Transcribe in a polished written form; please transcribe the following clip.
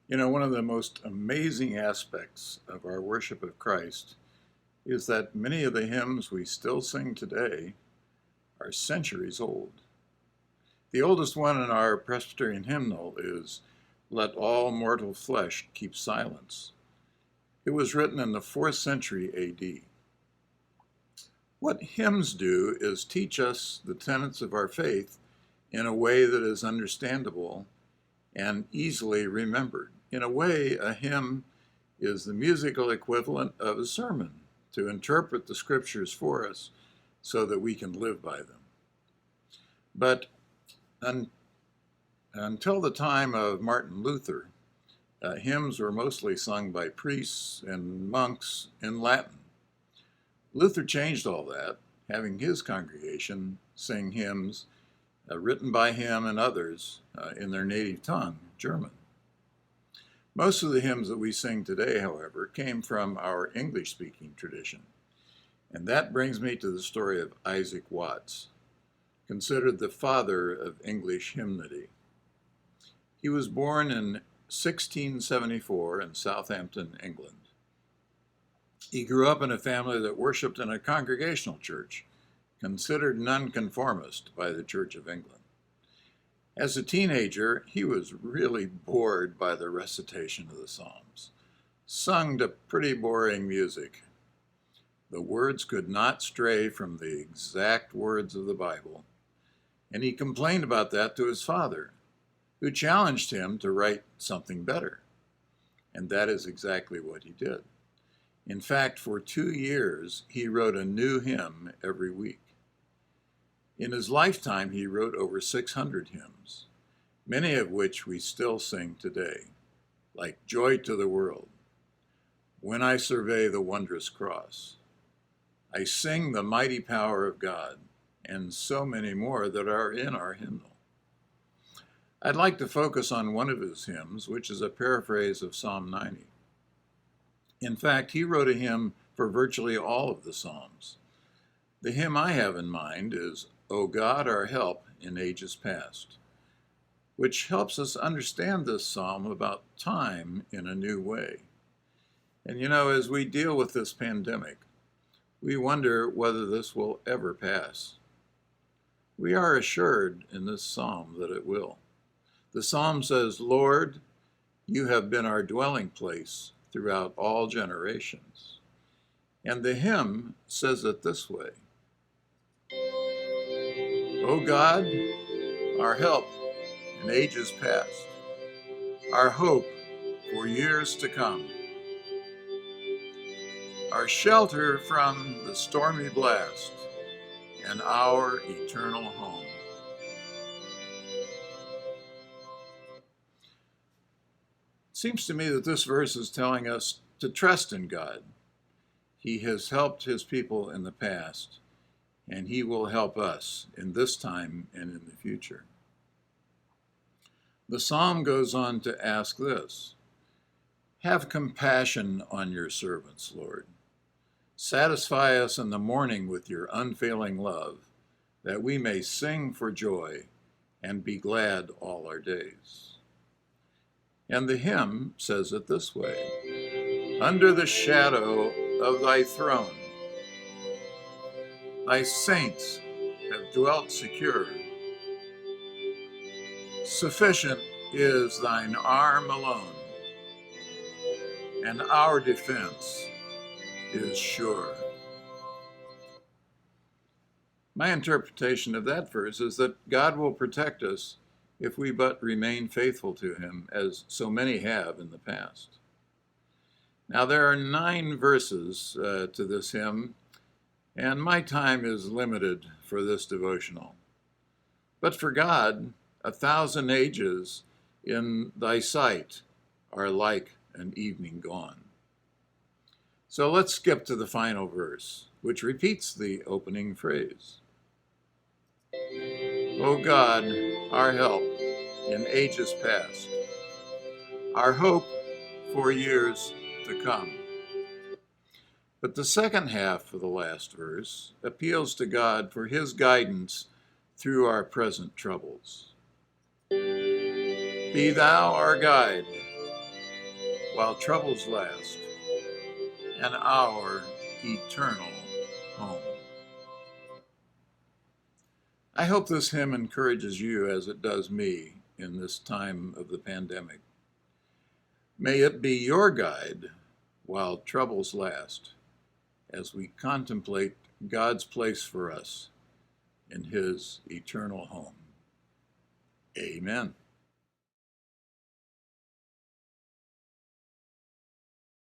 You know, one of the most amazing aspects of our worship of Christ is that many of the hymns we still sing today are centuries old. The oldest one in our Presbyterian hymnal is Let All Mortal Flesh Keep Silence. It was written in the 4th century AD. What hymns do is teach us the tenets of our faith in a way that is understandable and easily remembered. In a way, a hymn is the musical equivalent of a sermon to interpret the scriptures for us so that we can live by them. But until the time of Martin Luther, hymns were mostly sung by priests and monks in Latin. Luther changed all that, having his congregation sing hymns written by him and others in their native tongue, German. Most of the hymns that we sing today, however, came from our English-speaking tradition. And that brings me to the story of Isaac Watts, considered the father of English hymnody. He was born in 1674 in Southampton, England. He grew up in a family that worshiped in a congregational church, considered nonconformist by the Church of England. As a teenager, he was really bored by the recitation of the Psalms, sung to pretty boring music. The words could not stray from the exact words of the Bible, and he complained about that to his father, who challenged him to write something better. And that is exactly what he did. In fact, for 2 years, he wrote a new hymn every week. In his lifetime, he wrote over 600 hymns, many of which we still sing today, like Joy to the World, When I Survey the Wondrous Cross, I Sing the Mighty Power of God, and so many more that are in our hymnal. I'd like to focus on one of his hymns, which is a paraphrase of Psalm 90. In fact, he wrote a hymn for virtually all of the Psalms. The hymn I have in mind is O God, Our Help in Ages Past, which helps us understand this psalm about time in a new way. And you know, as we deal with this pandemic, we wonder whether this will ever pass. We are assured in this psalm that it will. The psalm says, Lord, you have been our dwelling place throughout all generations. And the hymn says it this way. O God, our help in ages past, our hope for years to come, our shelter from the stormy blast, and our eternal home. It seems to me that this verse is telling us to trust in God. He has helped his people in the past, and he will help us in this time and in the future. The psalm goes on to ask this, Have compassion on your servants, Lord. Satisfy us in the morning with your unfailing love, that we may sing for joy and be glad all our days. And the hymn says it this way, Under the shadow of thy throne, thy saints have dwelt secure. Sufficient is thine arm alone, and our defense is sure. My interpretation of that verse is that God will protect us if we but remain faithful to him, as so many have in the past. Now, there are 9 verses to this hymn, and my time is limited for this devotional. But for God, 1,000 ages in thy sight are like an evening gone. So let's skip to the final verse, which repeats the opening phrase. O God, our help in ages past, our hope for years to come. But the second half of the last verse appeals to God for his guidance through our present troubles. Be thou our guide, while troubles last, and our eternal home. I hope this hymn encourages you as it does me in this time of the pandemic. May it be your guide while troubles last, as we contemplate God's place for us in his eternal home. Amen.